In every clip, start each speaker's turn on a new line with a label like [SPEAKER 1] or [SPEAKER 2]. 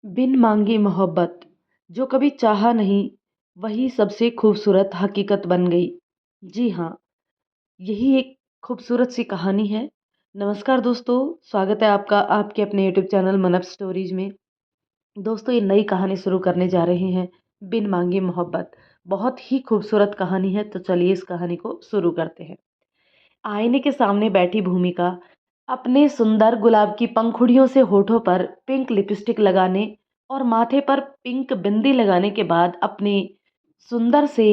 [SPEAKER 1] बिन मांगी मोहब्बत जो कभी चाहा नहीं, वही सबसे खूबसूरत हकीकत बन गई। जी हाँ, यही एक खूबसूरत सी कहानी है। नमस्कार दोस्तों, स्वागत है आपका आपके अपने यूट्यूब चैनल मनप स्टोरीज में। दोस्तों, ये नई कहानी शुरू करने जा रहे हैं, बिन मांगी मोहब्बत। बहुत ही खूबसूरत कहानी है, तो चलिए इस कहानी को शुरू करते हैं। आईने के सामने बैठी भूमिका अपने सुंदर गुलाब की पंखुड़ियों से होठों पर पिंक लिपस्टिक लगाने और माथे पर पिंक बिंदी लगाने के बाद अपने सुंदर से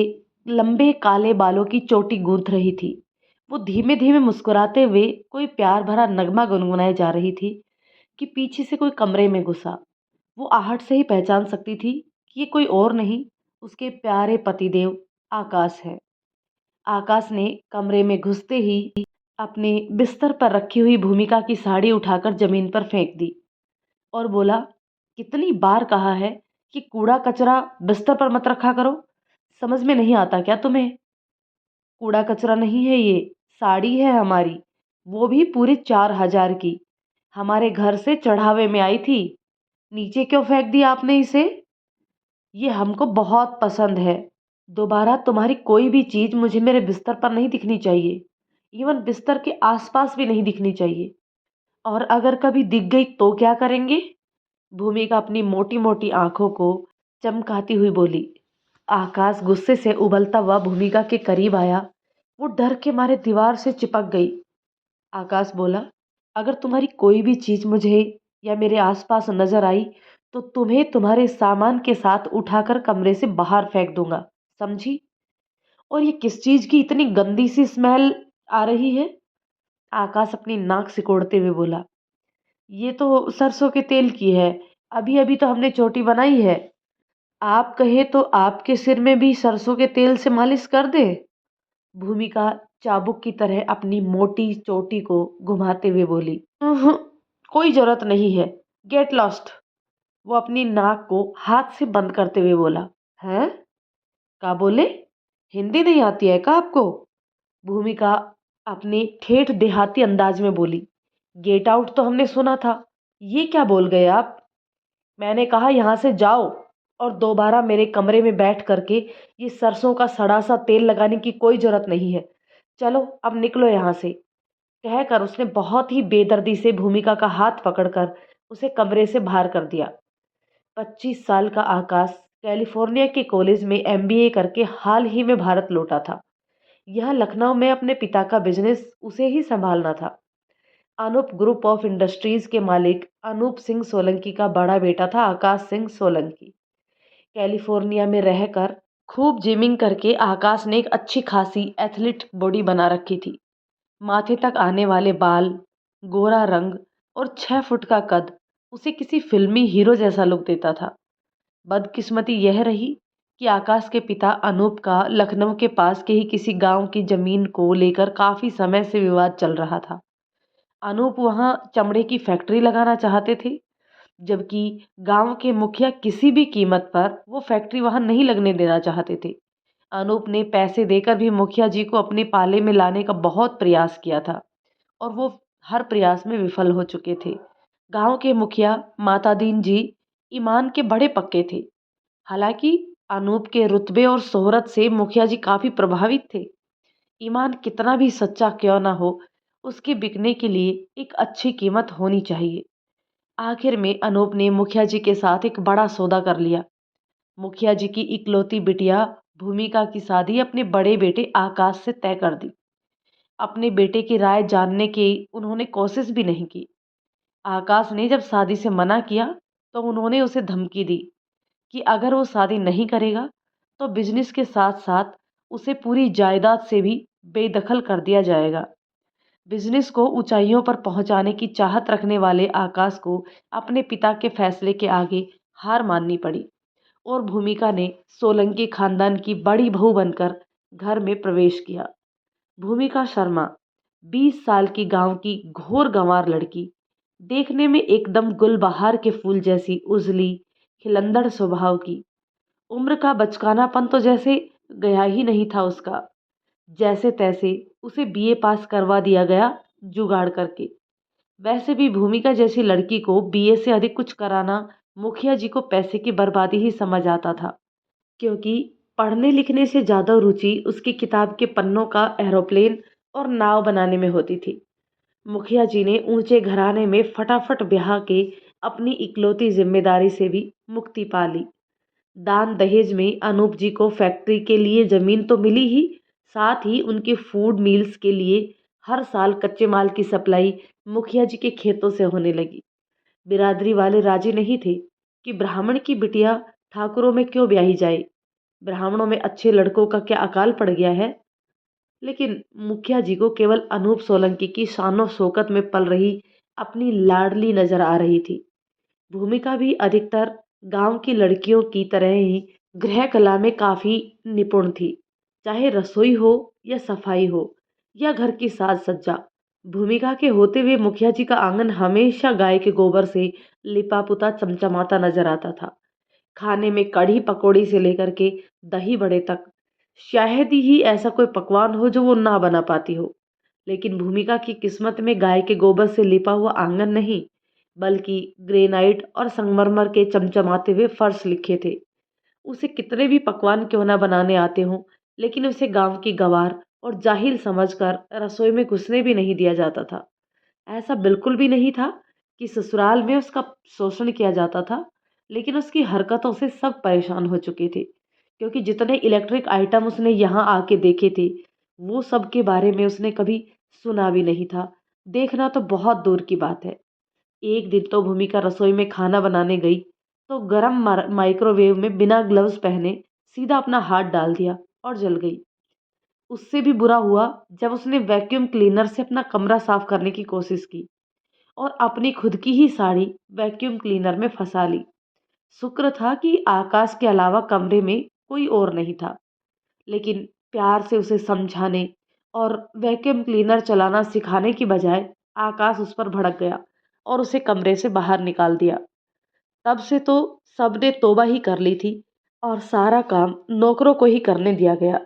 [SPEAKER 1] लंबे काले बालों की चोटी गूंथ रही थी। वो धीमे धीमे मुस्कुराते हुए कोई प्यार भरा नगमा गुनगुनाए जा रही थी कि पीछे से कोई कमरे में घुसा। वो आहट से ही पहचान सकती थी कि ये कोई और नहीं, उसके प्यारे पतिदेव आकाश है। आकाश ने कमरे में घुसते ही अपने बिस्तर पर रखी हुई भूमिका की साड़ी उठाकर जमीन पर फेंक दी और बोला, कितनी बार कहा है कि कूड़ा कचरा बिस्तर पर मत रखा करो। समझ में नहीं आता क्या तुम्हें? कूड़ा कचरा नहीं है ये, साड़ी है हमारी, वो भी पूरे 4,000 की। हमारे घर से चढ़ावे में आई थी। नीचे क्यों फेंक दिया आपने इसे? ये हमको बहुत पसंद है। दोबारा तुम्हारी कोई भी चीज मुझे मेरे बिस्तर पर नहीं दिखनी चाहिए। इवन बिस्तर के आसपास भी नहीं दिखनी चाहिए। और अगर कभी दिख गई तो क्या करेंगे? भूमिका अपनी मोटी मोटी आंखों को चमकाती हुई बोली। आकाश गुस्से से उबलता हुआ भूमिका के करीब आया। वो डर के मारे दीवार से चिपक गई। आकाश बोला, अगर तुम्हारी कोई भी चीज मुझे या मेरे आसपास नजर आई तो तुम्हें तुम्हारे सामान के साथ उठाकर कमरे से बाहर फेंक दूंगा, समझी? और ये किस चीज की इतनी गंदी सी स्मेल आ रही है? आकाश अपनी नाक सिकोड़ते हुए बोला, ये तो सरसों के तेल की है। अभी अभी तो हमने चोटी बनाई है। आप कहे तो आपके सिर में भी सरसों के तेल से मालिश कर दे। भूमिका चाबुक की तरह अपनी मोटी चोटी को घुमाते हुए बोली, कोई जरूरत नहीं है। Get lost. वो अपनी नाक को हाथ से बंद करते हुए बोला। हैं? क्या बोले? हिंदी नहीं आती है क्या आपको? भूमिका अपने ठेठ देहाती अंदाज में बोली। गेट आउट तो हमने सुना था, ये क्या बोल गए आप? मैंने कहा यहाँ से जाओ और दोबारा मेरे कमरे में बैठ करके ये सरसों का सड़ा सा तेल लगाने की कोई जरूरत नहीं है। चलो अब निकलो यहाँ से। कहकर उसने बहुत ही बेदर्दी से भूमिका का हाथ पकड़कर उसे कमरे से बाहर कर दिया। 25 साल का आकाश कैलिफोर्निया के कॉलेज में एमबीए करके हाल ही में भारत लौटा था। यह लखनऊ में अपने पिता का बिजनेस उसे ही संभालना था। अनूप ग्रुप ऑफ इंडस्ट्रीज के मालिक अनूप सिंह सोलंकी का बड़ा बेटा था आकाश सिंह सोलंकी। कैलिफोर्निया में रहकर खूब जिमिंग करके आकाश ने एक अच्छी खासी एथलीट बॉडी बना रखी थी। माथे तक आने वाले बाल, गोरा रंग और 6 फुट का कद उसे किसी फिल्मी हीरो जैसा लुक देता था। बदकिस्मती यह रही कि आकाश के पिता अनूप का लखनऊ के पास के ही किसी गांव की जमीन को लेकर काफी समय से विवाद चल रहा था। अनूप वहां चमड़े की फैक्ट्री लगाना चाहते थे, जबकि गांव के मुखिया किसी भी कीमत पर वो फैक्ट्री वहां नहीं लगने देना चाहते थे। अनूप ने पैसे देकर भी मुखिया जी को अपने पाले में लाने का बहुत प्रयास किया था और वो हर प्रयास में विफल हो चुके थे। गांव के मुखिया माता दीन जी ईमान के बड़े पक्के थे। हालांकि अनूप के रुतबे और शोहरत से मुखिया जी काफी प्रभावित थे। ईमान कितना भी सच्चा क्यों ना हो, उसके बिकने के लिए एक अच्छी कीमत होनी चाहिए। आखिर में अनूप ने मुखिया जी के साथ एक बड़ा सौदा कर लिया। मुखिया जी की इकलौती बिटिया भूमिका की शादी अपने बड़े बेटे आकाश से तय कर दी। अपने बेटे की राय जानने की उन्होंने कोशिश भी नहीं की। आकाश ने जब शादी से मना किया तो उन्होंने उसे धमकी दी कि अगर वो शादी नहीं करेगा तो बिजनेस के साथ साथ उसे पूरी जायदाद से भी बेदखल कर दिया जाएगा। बिजनेस को ऊंचाइयों पर पहुंचाने की चाहत रखने वाले आकाश को अपने पिता के फैसले के आगे हार माननी पड़ी और भूमिका ने सोलंकी खानदान की बड़ी बहू बनकर घर में प्रवेश किया। भूमिका शर्मा 20 साल की गांव की घोर गंवार लड़की, देखने में एकदम गुलबहार के फूल जैसी उजली खिलंदड़ स्वभाव की। उम्र का बचकानापन तो जैसे गया ही नहीं था उसका। जैसे तैसे उसे बीए पास करवा दिया गया जुगाड़ करके। वैसे भी भूमिका जैसी लड़की को बीए से अधिक कुछ कराना मुखिया जी को पैसे की बर्बादी ही समझ आता था, क्योंकि पढ़ने लिखने से ज़्यादा रुचि उसकी किताब के पन्नों का एरोप्लेन और नाव बनाने में होती थी। मुखिया जी ने ऊंचे घराने में फटाफट ब्याह के अपनी इकलौती जिम्मेदारी से भी मुक्ति पा ली। दान दहेज में अनूप जी को फैक्ट्री के लिए जमीन तो मिली ही, साथ ही उनके फूड मिल्स के लिए हर साल कच्चे माल की सप्लाई मुखिया जी के खेतों से होने लगी। बिरादरी वाले राजी नहीं थे कि ब्राह्मण की बिटिया ठाकुरों में क्यों ब्याही जाए। ब्राह्मणों में अच्छे लड़कों का क्या अकाल पड़ गया है। लेकिन मुखिया जी को केवल अनूप सोलंकी की शानो शौकत में पल रही अपनी लाडली नजर आ रही थी। भूमिका भी अधिकतर गांव की लड़कियों की तरह ही गृह कला में काफी निपुण थी, चाहे रसोई हो या सफाई हो या घर की साज सज्जा। भूमिका के होते हुए मुखिया जी का आंगन हमेशा गाय के गोबर से लिपा पुता चमचमाता नजर आता था। खाने में कढ़ी पकौड़ी से लेकर के दही बड़े तक शायद ही ऐसा कोई पकवान हो जो वो ना बना पाती हो। लेकिन भूमिका की किस्मत में गाय के गोबर से लिपा हुआ आंगन नहीं, बल्कि ग्रेनाइट और संगमरमर के चमचमाते हुए फर्श लिखे थे। उसे कितने भी पकवान क्यों ना बनाने आते हों, लेकिन उसे गांव की गवार और जाहिल समझकर रसोई में घुसने भी नहीं दिया जाता था। ऐसा बिल्कुल भी नहीं था कि ससुराल में उसका शोषण किया जाता था, लेकिन उसकी हरकतों से सब परेशान हो चुके थे, क्योंकि जितने इलेक्ट्रिक आइटम उसने यहाँ आके देखे थे, वो सब के बारे में उसने कभी सुना भी नहीं था। देखना तो बहुत दूर की बात है। एक दिन तो भूमिका रसोई में खाना बनाने गई, तो गरम माइक्रोवेव में बिना ग्लव्स पहने सीधा अपना हाथ डाल दिया और जल गई। उससे भी बुरा हुआ जब उसने वैक्यूम क्लीनर से अपना कमरा साफ करने की कोशिश की और अपनी खुद की ही साड़ी वैक्यूम क्लीनर में फंसा ली। शुक्र था कि आकाश के अलावा कमरे में कोई और नहीं था, लेकिन प्यार से उसे समझाने और वैक्यूम क्लीनर चलाना सिखाने की बजाय आकाश उस पर भड़क गया और उसे कमरे से बाहर निकाल दिया। तब से तो सबने तौबा ही कर ली थी और सारा काम नौकरों को ही करने दिया गया।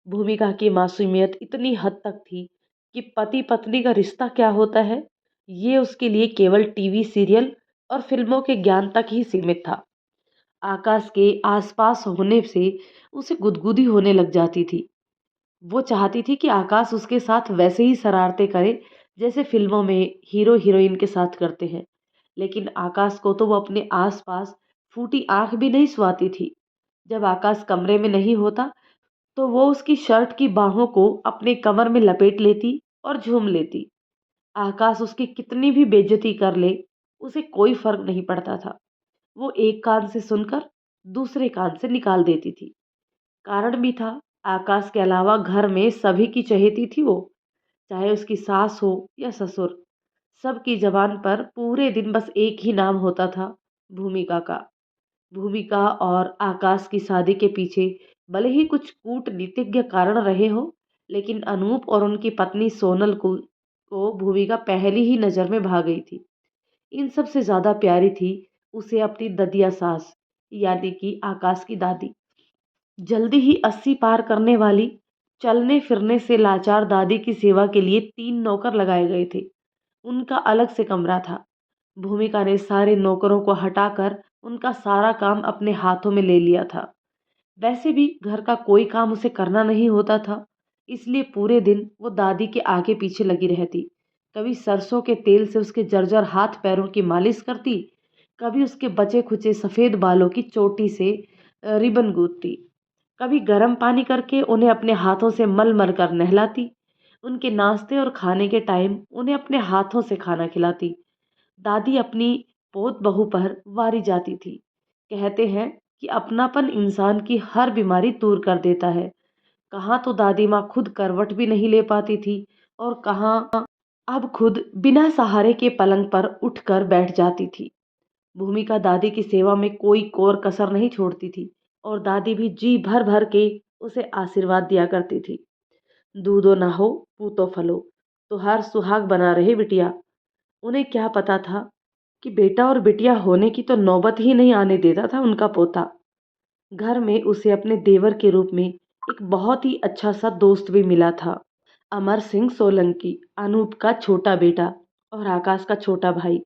[SPEAKER 1] भूमिका की मासूमियत इतनी हद तक थी कि पति पत्नी का रिश्ता क्या होता है, ये उसके लिए केवल टीवी सीरियल और फिल्मों के ज्ञान तक ही सीमित था। आकाश के आसपास होने से उसे गुदगुदी होने लग जाती थी। वो चाहती थी कि आकाश उसके साथ वैसे ही शरारतें करे जैसे फिल्मों में हीरो हीरोइन के साथ करते हैं। लेकिन आकाश को तो वो अपने आसपास फूटी आंख भी नहीं सुहाती थी। जब आकाश कमरे में नहीं होता, तो वो उसकी शर्ट की बाहों को अपने कमर में लपेट लेती और झूम लेती। आकाश उसकी कितनी भी बेइज्जती कर ले, उसे कोई फर्क नहीं पड़ता था। वो एक कान से सुनकर दूसरे कान से निकाल देती थी। कारण भी था, आकाश के अलावा घर में सभी की चहेती थी वो, चाहे उसकी सास हो या ससुर। सबकी जबान पर पूरे दिन बस एक ही नाम होता था, भूमिका का। भूमिका और आकाश की शादी के पीछे भले ही कुछ कूटनीतिज्ञ कारण रहे हो, लेकिन अनूप और उनकी पत्नी सोनल को भूमिका पहली ही नजर में भा गई थी। इन सब से ज्यादा प्यारी थी उसे अपनी ददिया सास, यानी कि आकाश की दादी। जल्दी ही 80 पार करने वाली, चलने फिरने से लाचार दादी की सेवा के लिए 3 नौकर लगाए गए थे। उनका अलग से कमरा था। भूमिका ने सारे नौकरों को हटाकर उनका सारा काम अपने हाथों में ले लिया था। वैसे भी घर का कोई काम उसे करना नहीं होता था, इसलिए पूरे दिन वो दादी के आगे पीछे लगी रहती। कभी सरसों के तेल से उसके जर्जर हाथ पैरों की मालिश करती, कभी उसके बचे खुचे सफेद बालों की चोटी से रिबन गूंथती, कभी गर्म पानी करके उन्हें अपने हाथों से मल मल कर नहलाती। उनके नाश्ते और खाने के टाइम उन्हें अपने हाथों से खाना खिलाती। दादी अपनी पोत बहू पर वारी जाती थी। कहते हैं कि अपनापन इंसान की हर बीमारी दूर कर देता है। कहाँ तो दादी माँ खुद करवट भी नहीं ले पाती थी, और कहाँ अब खुद बिना सहारे के पलंग पर उठकर बैठ जाती थी। भूमिका दादी की सेवा में कोई कोर कसर नहीं छोड़ती थी, और दादी भी जी भर भर के उसे आशीर्वाद दिया करती थी। दूधो ना हो, पूतो फलो, तुहार सुहाग बना रहे बिटिया। उन्हें क्या पता था कि बेटा और बिटिया होने की तो नौबत ही नहीं आने देता था उनका पोता। घर में उसे अपने देवर के रूप में एक बहुत ही अच्छा सा दोस्त भी मिला था। अमर सिंह सोलंकी, अनूप का छोटा बेटा और आकाश का छोटा भाई।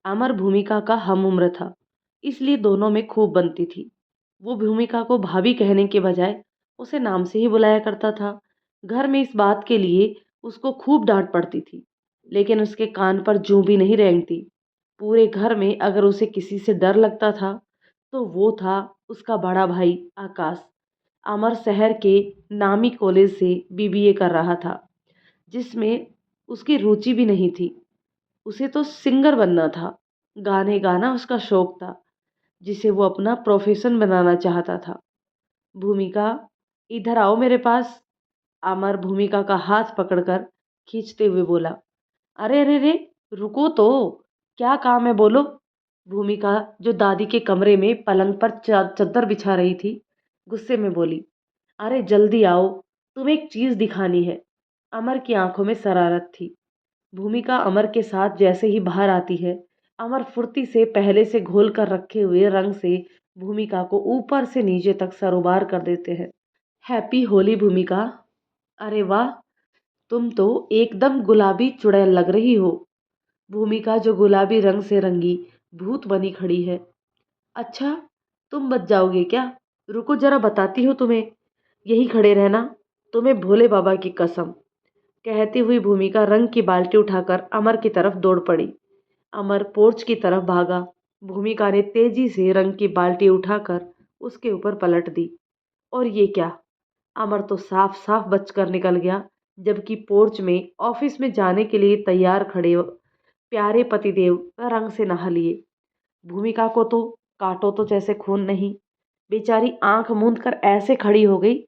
[SPEAKER 1] अमर भूमिका का हम उम्र था। इसलिए दोनों में खूब बनती थी। वो भूमिका को भाभी कहने के बजाय उसे नाम से ही बुलाया करता था। घर में इस बात के लिए उसको खूब डांट पड़ती थी, लेकिन उसके कान पर जूं भी नहीं रेंगती। पूरे घर में अगर उसे किसी से डर लगता था तो वो था उसका बड़ा भाई आकाश। अमर शहर के नामी कॉलेज से बीबीए कर रहा था, जिसमें उसकी रुचि भी नहीं थी। उसे तो सिंगर बनना था। गाने गाना उसका शौक था, जिसे वो अपना प्रोफेशन बनाना चाहता था। भूमिका, इधर आओ मेरे पास। अमर भूमिका का हाथ पकड़कर खींचते हुए बोला। अरे अरे रे, रुको तो, क्या काम है बोलो। भूमिका, जो दादी के कमरे में पलंग पर चद्दर बिछा रही थी, गुस्से में बोली। अरे जल्दी आओ, तुम्हें एक चीज दिखानी है। अमर की आंखों में शरारत थी। भूमिका अमर के साथ जैसे ही बाहर आती है, अमर फुर्ती से पहले से घोल कर रखे हुए रंग से भूमिका को ऊपर से नीचे तक सरोबार कर देते हैं। हैप्पी होली भूमिका। अरे वाह, तुम तो एकदम गुलाबी चुड़ैल लग रही हो। भूमिका, जो गुलाबी रंग से रंगी भूत बनी खड़ी है। अच्छा, तुम बच जाओगे क्या? रुको जरा बताती हूँ तुम्हें। यही खड़े रहना, तुम्हें भोले बाबा की कसम। कहती हुई भूमिका रंग की बाल्टी उठाकर अमर की तरफ दौड़ पड़ी। अमर पोर्च की तरफ भागा। भूमिका ने तेजी से रंग की बाल्टी उठाकर उसके ऊपर पलट दी। और ये क्या, अमर तो साफ साफ बचकर निकल गया, जबकि पोर्च में ऑफिस में जाने के लिए तैयार खड़े प्यारे पतिदेव रंग से नहा लिए। भूमिका को तो काटो तो जैसे खून नहीं। बेचारी आंख मूंद कर ऐसे खड़ी हो गई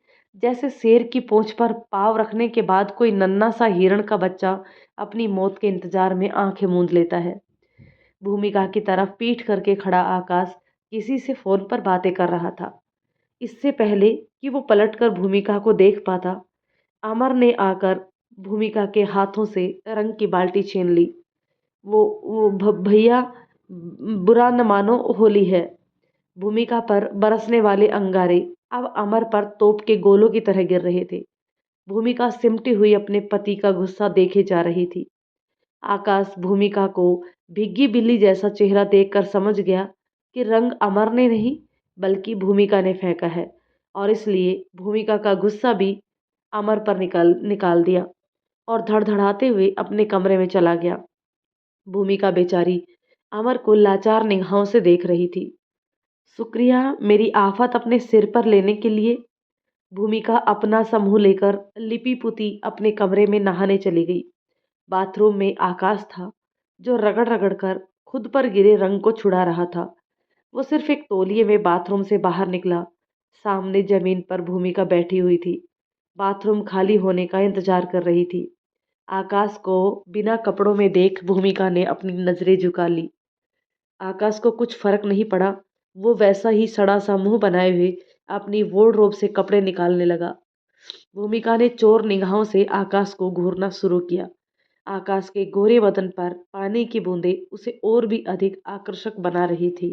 [SPEAKER 1] जैसे शेर की पूंछ पर पाँव रखने के बाद कोई नन्हा सा हिरण का बच्चा अपनी मौत के इंतजार में आंखें मूंद लेता है। भूमिका की तरफ पीठ करके खड़ा आकाश किसी से फोन पर बातें कर रहा था। इससे पहले कि वो पलटकर भूमिका को देख पाता, अमर ने आकर भूमिका के हाथों से रंग की बाल्टी छीन ली। भैया, बुरा न मानो, होली है। भूमिका पर बरसने वाले अंगारे अब अमर पर तोप के गोलों की तरह गिर रहे थे। भूमिका सिमटी हुई अपने पति का गुस्सा देखे जा रही थी। आकाश भूमिका को भीगी बिल्ली जैसा चेहरा देखकर समझ गया कि रंग अमर ने नहीं बल्कि भूमिका ने फेंका है, और इसलिए भूमिका का गुस्सा भी अमर पर निकाल निकाल दिया और धड़धड़ाते हुए अपने कमरे में चला गया। भूमिका बेचारी अमर को लाचार निगाहों से देख रही थी। शुक्रिया मेरी आफत अपने सिर पर लेने के लिए। भूमिका अपना सा मुंह लेकर लिपि पुती अपने कमरे में नहाने चली गई। बाथरूम में आकाश था, जो रगड़ रगड़ कर खुद पर गिरे रंग को छुड़ा रहा था। वो सिर्फ एक तौलिए में बाथरूम से बाहर निकला। सामने जमीन पर भूमिका बैठी हुई थी, बाथरूम खाली होने का इंतजार कर रही थी। आकाश को बिना कपड़ों में देख भूमिका ने अपनी नजरें झुका ली। आकाश को कुछ फर्क नहीं पड़ा। वो वैसा ही सड़ा सा मुंह बनाए हुए अपनी वार्डरोब से कपड़े निकालने लगा। भूमिका ने चोर निगाहों से आकाश को घूरना शुरू किया। आकाश के गोरे बदन पर पानी की बूंदें उसे और भी अधिक आकर्षक बना रही थी।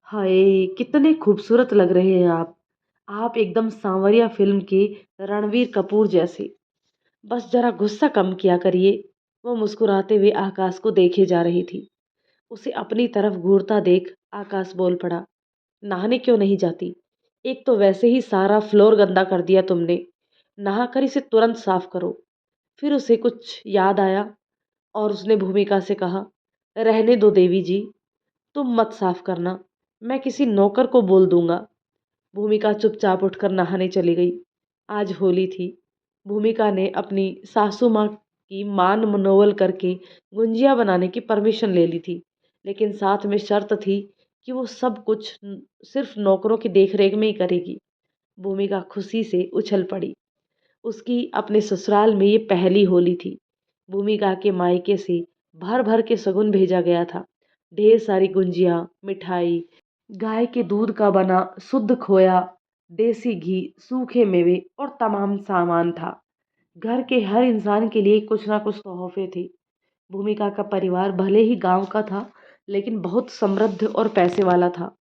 [SPEAKER 1] हाय, कितने खूबसूरत लग रहे हैं आप एकदम सांवरिया फिल्म के रणवीर कपूर जैसे। बस जरा गुस्सा कम किया करिए। वो मुस्कुराते हुए आकाश को देखे जा रही थी। उसे अपनी तरफ घूरता देख आकाश बोल पड़ा। नहाने क्यों नहीं जाती? एक तो वैसे ही सारा फ्लोर गंदा कर दिया तुमने। नहा कर इसे तुरंत साफ करो। फिर उसे कुछ याद आया और उसने भूमिका से कहा, रहने दो देवी जी, तुम मत साफ करना, मैं किसी नौकर को बोल दूंगा। भूमिका चुपचाप उठकर नहाने चली गई। आज होली थी। भूमिका ने अपनी सासू माँ की मान मनोवल करके गुंजिया बनाने की परमिशन ले ली थी, लेकिन साथ में शर्त थी कि वो सब कुछ सिर्फ नौकरों की देखरेख में ही करेगी। भूमिका खुशी से उछल पड़ी। उसकी अपने ससुराल में ये पहली होली थी। भूमिका के मायके से भर भर के शगुन भेजा गया था। ढेर सारी गुंजिया, मिठाई, गाय के दूध का बना शुद्ध खोया, देसी घी, सूखे मेवे और तमाम सामान था। घर के हर इंसान के लिए कुछ ना कुछ तोहफे थे। भूमिका का परिवार भले ही गांव का था, लेकिन बहुत समृद्ध और पैसे वाला था।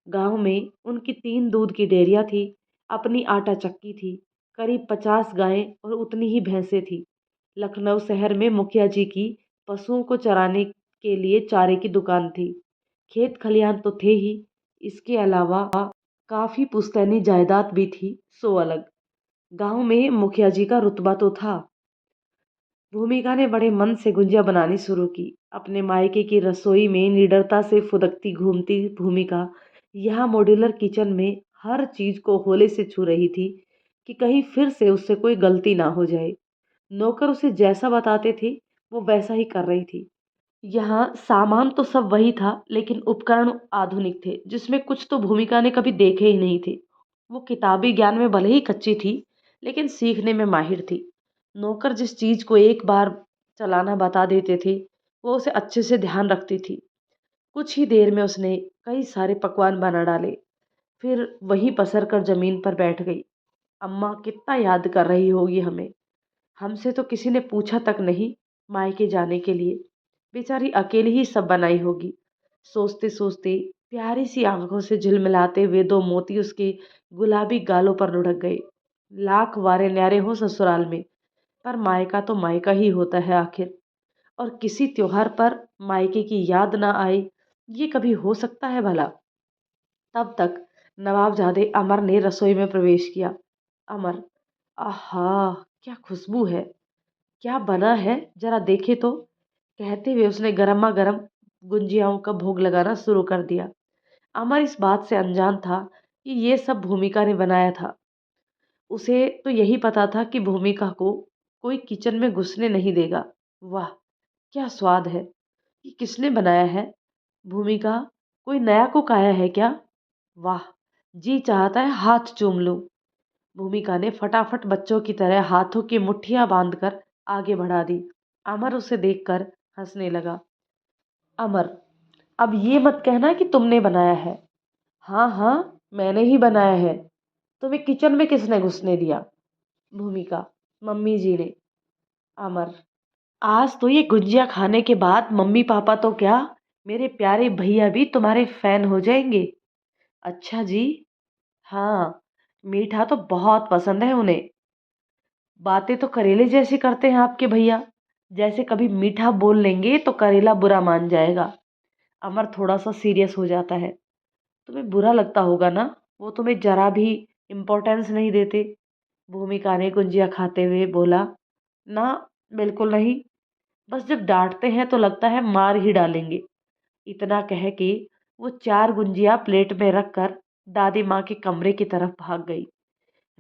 [SPEAKER 1] गांव में उनकी 3 दूध की डेयरियां थी, अपनी आटा चक्की थी, करीब 50 गायें और उतनी ही भैंसें थी। लखनऊ शहर में मुखिया जी की पशुओं को चराने के लिए चारे की दुकान थी। खेत खलियान तो थे ही, इसके अलावा काफी पुश्तैनी जायदाद भी थी, सो अलग। गांव में मुखिया जी का रुतबा तो था। भूमिका ने बड़े मन से गुंजिया बनानी शुरू की। अपने मायके की रसोई में निडरता से फुदकती घूमती भूमिका यहाँ मॉड्यूलर किचन में हर चीज को होले से छू रही थी कि कहीं फिर से उससे कोई गलती ना हो जाए। नौकर उसे जैसा बताते थे वो वैसा ही कर रही थी। यहाँ सामान तो सब वही था, लेकिन उपकरण आधुनिक थे जिसमें कुछ तो भूमिका ने कभी देखे ही नहीं थे। वो किताबी ज्ञान में भले ही कच्ची थी, लेकिन सीखने में माहिर थी। नौकर जिस चीज को एक बार चलाना बता देते थे, वो उसे अच्छे से ध्यान रखती थी। कुछ ही देर में उसने कई सारे पकवान बना डाले, फिर वहीं पसर कर जमीन पर बैठ गई। अम्मा कितना याद कर रही होगी हमें। हमसे तो किसी ने पूछा तक नहीं मायके जाने के लिए। बेचारी अकेली ही सब बनाई होगी। सोचते सोचते प्यारी सी आंखों से झिलमिलाते हुए दो मोती उसके गुलाबी गालों पर लुढ़क गए। लाख वारे न्यारे हो ससुराल में, पर मायका तो मायका ही होता है आखिर। और किसी त्योहार पर मायके की याद ना आए, ये कभी हो सकता है भला? तब तक नवाबजादे अमर ने रसोई में प्रवेश किया। अमर, आहा, क्या खुशबू है! क्या बना है, जरा देखे तो। कहते हुए उसने गर्मा गर्म गुंजियाओं का भोग लगाना शुरू कर दिया। अमर इस बात से अनजान था कि ये सब भूमिका ने बनाया था। उसे तो यही पता था कि भूमिका को कोई किचन में घुसने नहीं देगा। वाह, क्या स्वाद है! ये किसने बनाया है? भूमिका, कोई नया कुक आया है क्या? वाह, जी चाहता है हाथ चूम लूं। भूमिका ने फटाफट बच्चों की तरह हाथों की मुट्ठियां बांधकर आगे बढ़ा दी। अमर उसे देखकर हंसने लगा। अमर, अब ये मत कहना कि तुमने बनाया है। हाँ हाँ, मैंने ही बनाया है। तुम्हें किचन में किसने घुसने दिया? भूमिका, मम्मी जी ने। अमर, आज तो ये गुंजिया खाने के बाद मम्मी पापा तो क्या, मेरे प्यारे भैया भी तुम्हारे फैन हो जाएंगे। अच्छा जी। हाँ, मीठा तो बहुत पसंद है उन्हें। बातें तो करेले जैसी करते हैं आपके भैया। जैसे कभी मीठा बोल लेंगे तो करेला बुरा मान जाएगा। अमर थोड़ा सा सीरियस हो जाता है। तुम्हें बुरा लगता होगा ना, वो तुम्हें जरा भी इम्पोर्टेंस नहीं देते। भूमिका ने गुंजिया खाते हुए बोला। ना, बिल्कुल नहीं। बस जब डांटते हैं तो लगता है मार ही डालेंगे। इतना कह के वो चार गुंजिया प्लेट में रखकर दादी माँ के कमरे की तरफ भाग गई।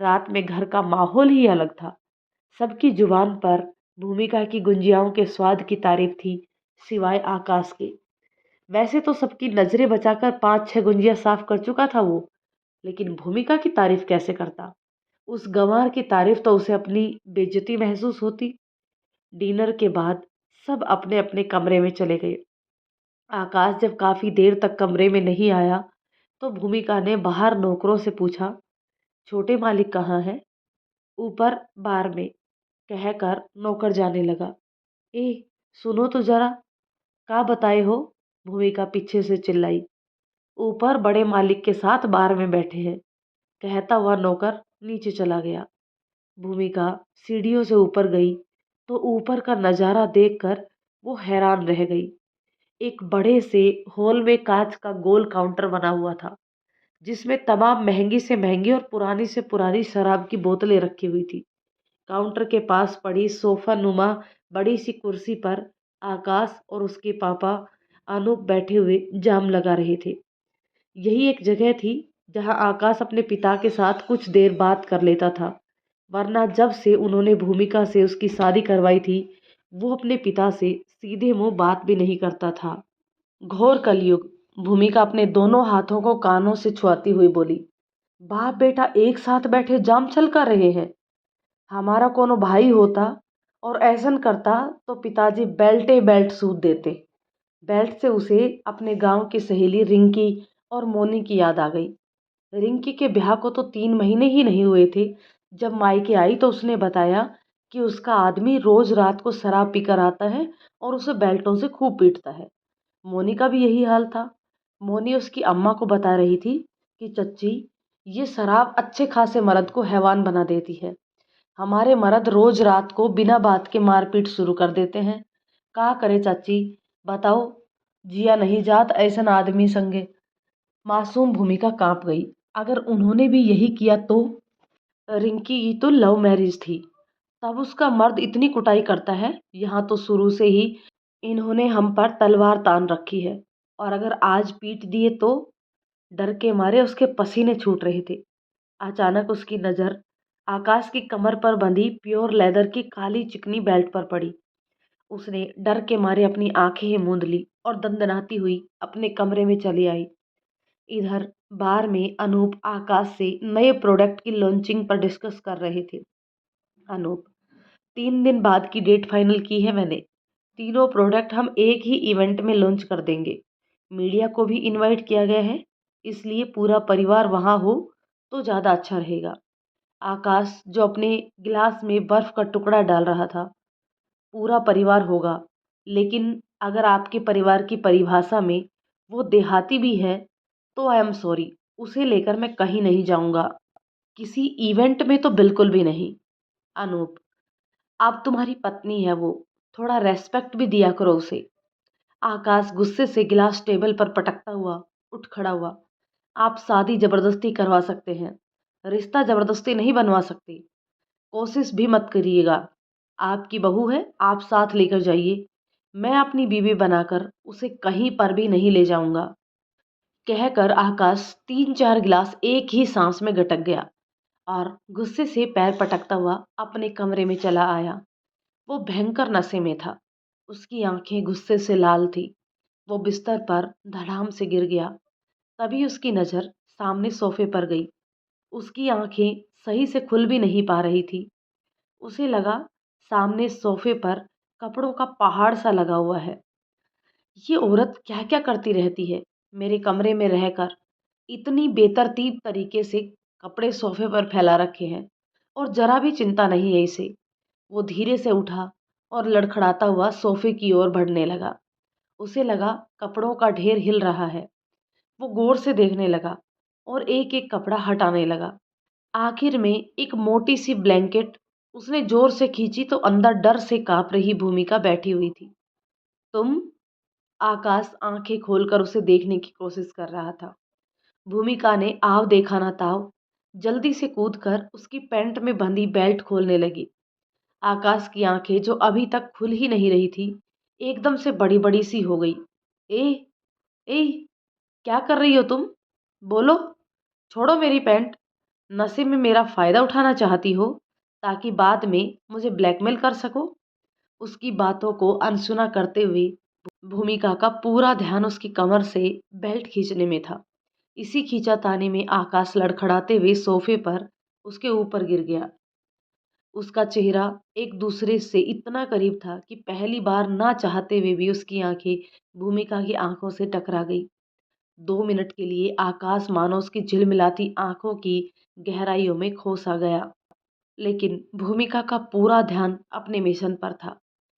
[SPEAKER 1] रात में घर का माहौल ही अलग था। सबकी जुबान पर भूमिका की गुंजियाओं के स्वाद की तारीफ थी, सिवाय आकाश के। वैसे तो सबकी नजरें बचाकर पांच छह गुंजिया साफ कर चुका था वो, लेकिन भूमिका की तारीफ कैसे करता? उस गंवार की तारीफ तो उसे अपनी बेइज्जती महसूस होती। डिनर के बाद सब अपने अपने कमरे में चले गए। आकाश जब काफी देर तक कमरे में नहीं आया, तो भूमिका ने बाहर नौकरों से पूछा, छोटे मालिक कहाँ हैं? ऊपर बार में, कहकर नौकर जाने लगा। ए, सुनो तो जरा, का बताए हो? भूमिका पीछे से चिल्लाई। ऊपर बड़े मालिक के साथ बार में बैठे हैं, कहता हुआ नौकर नीचे चला गया। भूमिका सीढ़ियों से ऊपर गई तो ऊपर का नजारा देखकर वो हैरान रह गई। एक बड़े से हॉल में कांच का गोल काउंटर बना हुआ था, जिसमें तमाम महंगी से महंगी और पुरानी से पुरानी शराब की बोतलें रखी हुई थी। काउंटर के पास पड़ी सोफा नुमा बड़ी सी कुर्सी पर आकाश और उसके पापा अनूप बैठे हुए जाम लगा रहे थे। यही एक जगह थी जहां आकाश अपने पिता के साथ कुछ देर बात कर लेता था, वरना जब से उन्होंने भूमिका से उसकी शादी करवाई थी, वो अपने पिता से सीधे मुंह बात भी नहीं करता था। घोर कलयुग। भूमिका अपने दोनों हाथों को कानों से छुआती हुई बोली। बाप बेटा एक साथ बैठे जाम छलका रहे हैं। हमारा कोनो भाई होता और ऐसन करता तो पिताजी बेल्टे बेल्ट सूद देते। बेल्ट से उसे अपने गांव की सहेली रिंकी और मोनी की याद आ गई। रिंकी के ब्याह को तो 3 महीने ही नहीं हुए थे। जब मायके आई तो उसने बताया कि उसका आदमी रोज रात को शराब पीकर आता है और उसे बेल्टों से खूब पीटता है। मोनी का भी यही हाल था। मोनी उसकी अम्मा को बता रही थी कि चच्ची, ये शराब अच्छे खासे मर्द को हैवान बना देती है। हमारे मर्द रोज रात को बिना बात के मारपीट शुरू कर देते हैं। क्या करे चाची, बताओ। जिया नहीं जात ऐसन आदमी संगे। मासूम भूमिका कांप गई। अगर उन्होंने भी यही किया तो? रिंकी की तो लव मैरिज थी, तब उसका मर्द इतनी कुटाई करता है। यहाँ तो शुरू से ही इन्होंने हम पर तलवार तान रखी है। और अगर आज पीट दिए तो? डर के मारे उसके पसीने छूट रहे थे। अचानक उसकी नजर आकाश की कमर पर बंधी प्योर लेदर की काली चिकनी बेल्ट पर पड़ी। उसने डर के मारे अपनी आंखें मूंद ली और दंदनाती हुई अपने कमरे में चली आई। इधर बार में अनूप आकाश से नए प्रोडक्ट की लॉन्चिंग पर डिस्कस कर रहे थे। अनूप, 3 दिन बाद की डेट फाइनल की है मैंने। तीनों प्रोडक्ट हम एक ही इवेंट में लॉन्च कर देंगे। मीडिया को भी इनवाइट किया गया है, इसलिए पूरा परिवार वहां हो तो ज़्यादा अच्छा रहेगा। आकाश, जो अपने गिलास में बर्फ का टुकड़ा डाल रहा था, पूरा परिवार होगा, लेकिन अगर आपके परिवार की परिभाषा में वो देहाती भी है तो आई एम सॉरी, उसे लेकर मैं कहीं नहीं जाऊंगा। किसी इवेंट में तो बिल्कुल भी नहीं। अनूप, आप तुम्हारी पत्नी है वो, थोड़ा रेस्पेक्ट भी दिया करो उसे। आकाश गुस्से से गिलास टेबल पर पटकता हुआ उठ खड़ा हुआ। आप शादी जबरदस्ती करवा सकते हैं, रिश्ता जबरदस्ती नहीं बनवा सकते। कोशिश भी मत करिएगा। आपकी बहू है, आप साथ लेकर जाइए। मैं अपनी बीवी बनाकर उसे कहीं पर भी नहीं ले जाऊंगा। कहकर आकाश 3-4 गिलास एक ही सांस में गटक गया और गुस्से से पैर पटकता हुआ अपने कमरे में चला आया। वो भयंकर नशे में था। उसकी आंखें गुस्से से लाल थी। वो बिस्तर पर धड़ाम से गिर गया। तभी उसकी नज़र सामने सोफे पर गई। उसकी आंखें सही से खुल भी नहीं पा रही थी। उसे लगा सामने सोफे पर कपड़ों का पहाड़ सा लगा हुआ है। ये औरत क्या क्या करती रहती है मेरे कमरे में रहकर। इतनी बेतरतीब तरीके से कपड़े सोफे पर फैला रखे हैं और जरा भी चिंता नहीं है इसे। वो धीरे से उठा और लड़खड़ाता हुआ सोफे की ओर बढ़ने लगा। उसे लगा कपड़ों का ढेर हिल रहा है। वो गौर से देखने लगा और एक एक कपड़ा हटाने लगा। आखिर में एक मोटी सी ब्लैंकेट उसने जोर से खींची तो अंदर डर से कांप रही भूमिका बैठी हुई थी। तुम? आकाश आंखें खोलकर उसे देखने की कोशिश कर रहा था। भूमिका ने आव देखा ना ताव जल्दी से कूदकर उसकी पैंट में बंधी बेल्ट खोलने लगी। आकाश की आंखें, जो अभी तक खुल ही नहीं रही थी, एकदम से बड़ी बड़ी सी हो गई। ए ए, क्या कर रही हो तुम? बोलो, छोड़ो मेरी पैंट। नशे में मेरा फायदा उठाना चाहती हो ताकि बाद में मुझे ब्लैकमेल कर सको? उसकी बातों को अनसुना करते हुए भूमिका का पूरा ध्यान उसकी कमर से बेल्ट खींचने में था। इसी खींचातानी में आकाश लड़खड़ाते हुए सोफे पर उसके ऊपर गिर गया। उसका चेहरा एक दूसरे से इतना करीब था कि पहली बार ना चाहते हुए भी उसकी आंखें भूमिका की आंखों से टकरा गई। 2 मिनट के लिए आकाश मानो उसकी झिलमिलाती आंखों की गहराइयों में खो सा गया, लेकिन भूमिका का पूरा ध्यान अपने मिशन पर था।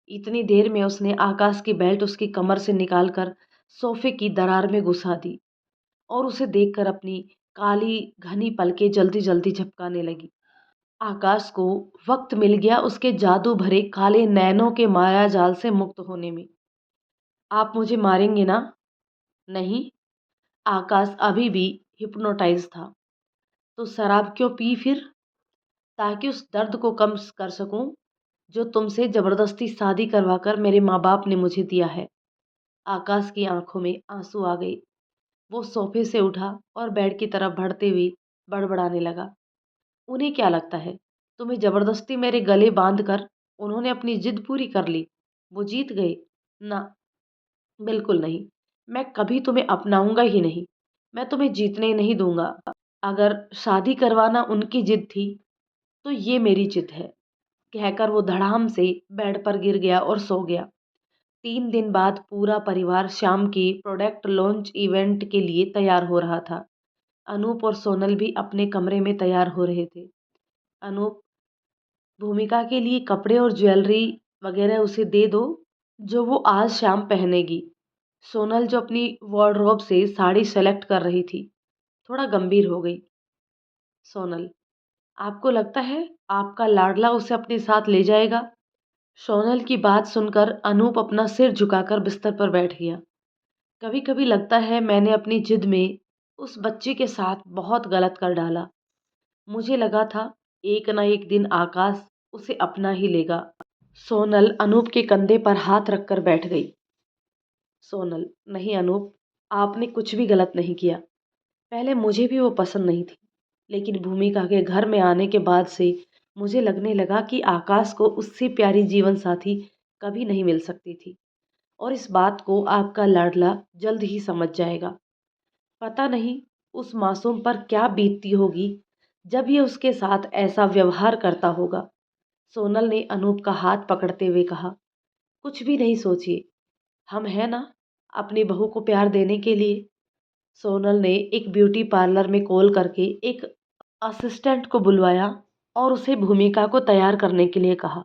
[SPEAKER 1] इतनी देर में उसने आकाश की बेल्ट उसकी कमर से निकालकर सोफे की दरार में घुसा दी और उसे देखकर अपनी काली घनी पलकें जल्दी जल्दी झपकाने लगी। आकाश को वक्त मिल गया उसके जादू भरे काले नैनों के माया जाल से मुक्त होने में। आप मुझे मारेंगे ना? नहीं। आकाश अभी भी हिप्नोटाइज था। तो शराब क्यों पी फिर? ताकि उस दर्द को कम कर सकूं जो तुमसे जबरदस्ती शादी करवाकर मेरे माँ बाप ने मुझे दिया है। आकाश की आंखों में आंसू आ गए। वो सोफे से उठा और बेड की तरफ बढ़ते हुए बड़बड़ाने लगा। उन्हें क्या लगता है, तुम्हें जबरदस्ती मेरे गले बांध कर उन्होंने अपनी जिद पूरी कर ली? वो जीत गए? ना, बिल्कुल नहीं। मैं कभी तुम्हें अपनाऊंगा ही नहीं। मैं तुम्हें जीतने नहीं दूंगा। अगर शादी करवाना उनकी जिद थी तो ये मेरी जिद है। कहकर वो धड़ाम से बेड पर गिर गया और सो गया। 3 दिन बाद पूरा परिवार शाम की प्रोडक्ट लॉन्च इवेंट के लिए तैयार हो रहा था। अनूप और सोनल भी अपने कमरे में तैयार हो रहे थे। अनूप, भूमिका के लिए कपड़े और ज्वेलरी वगैरह उसे दे दो जो वो आज शाम पहनेगी। सोनल, जो अपनी वार्डरोब से साड़ी सेलेक्ट कर रही थी, थोड़ा गंभीर हो गई। सोनल, आपको लगता है आपका लाडला उसे अपने साथ ले जाएगा? सोनल की बात सुनकर अनूप अपना सिर झुकाकर बिस्तर पर बैठ गया। कभी कभी लगता है मैंने अपनी जिद में उस बच्चे के साथ बहुत गलत कर डाला। मुझे लगा था एक ना एक दिन आकाश उसे अपना ही लेगा। सोनल अनूप के कंधे पर हाथ रखकर बैठ गई। सोनल, नहीं अनूप, आपने कुछ भी गलत नहीं किया। पहले मुझे भी वो पसंद नहीं थी, लेकिन भूमिका के घर में आने के बाद से मुझे लगने लगा कि आकाश को उससे प्यारी जीवन साथी कभी नहीं मिल सकती थी। और इस बात को आपका लाडला जल्द ही समझ जाएगा। पता नहीं उस मासूम पर क्या बीतती होगी जब ये उसके साथ ऐसा व्यवहार करता होगा। सोनल ने अनूप का हाथ पकड़ते हुए कहा, कुछ भी नहीं सोचिए, हम हैं ना अपनी बहू को प्यार देने के लिए। सोनल ने एक ब्यूटी पार्लर में कॉल करके एक असिस्टेंट को बुलवाया और उसे भूमिका को तैयार करने के लिए कहा।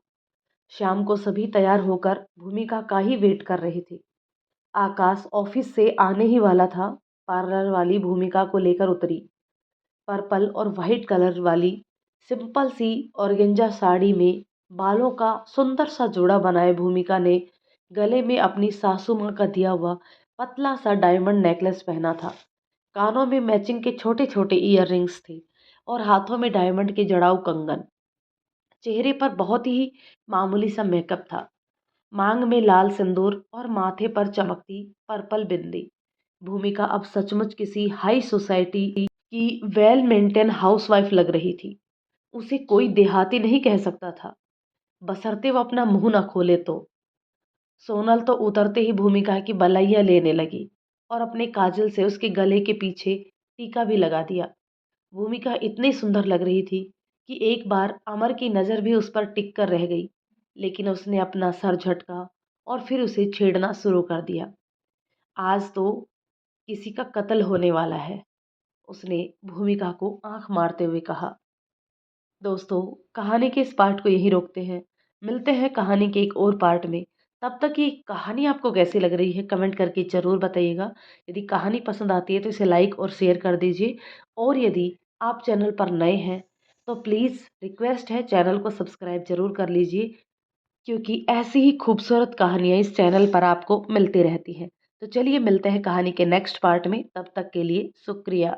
[SPEAKER 1] शाम को सभी तैयार होकर भूमिका का ही वेट कर रहे थे। आकाश ऑफिस से आने ही वाला था। पार्लर वाली भूमिका को लेकर उतरी। पर्पल और वाइट कलर वाली सिंपल सी ऑर्गेंजा साड़ी में बालों का सुंदर सा जोड़ा बनाए भूमिका ने गले में अपनी सासू माँ का दिया हुआ पतला सा डायमंड नेकलेस पहना था। कानों में मैचिंग के छोटे छोटे ईयर रिंग्स थे और हाथों में डायमंड के जड़ाऊ कंगन। चेहरे पर बहुत ही मामूली सा मेकअप था। मांग में लाल सिंदूर और माथे पर चमकती पर्पल बिंदी। भूमिका अब सचमुच किसी हाई सोसाइटी की वेल मेंटेन हाउसवाइफ लग रही थी। उसे कोई देहाती नहीं कह सकता था, बशर्ते वो अपना मुंह न खोले तो। सोनल तो उतरते ही भूमिका की बलैया लेने लगी और अपने काजल से उसके गले के पीछे टीका भी लगा दिया। भूमिका इतनी सुंदर लग रही थी कि एक बार अमर की नज़र भी उस पर टिक कर रह गई, लेकिन उसने अपना सर झटका और फिर उसे छेड़ना शुरू कर दिया। आज तो किसी का कत्ल होने वाला है, उसने भूमिका को आंख मारते हुए कहा। दोस्तों, कहानी के इस पार्ट को यहीं रोकते हैं। मिलते हैं कहानी के एक और पार्ट में। तब तक ये कहानी आपको कैसी लग रही है कमेंट करके ज़रूर बताइएगा। यदि कहानी पसंद आती है तो इसे लाइक और शेयर कर दीजिए। और यदि आप चैनल पर नए हैं तो प्लीज़ रिक्वेस्ट है चैनल को सब्सक्राइब ज़रूर कर लीजिए, क्योंकि ऐसी ही खूबसूरत कहानियाँ इस चैनल पर आपको मिलती रहती हैं। तो चलिए मिलते हैं कहानी के नेक्स्ट पार्ट में। तब तक के लिए शुक्रिया।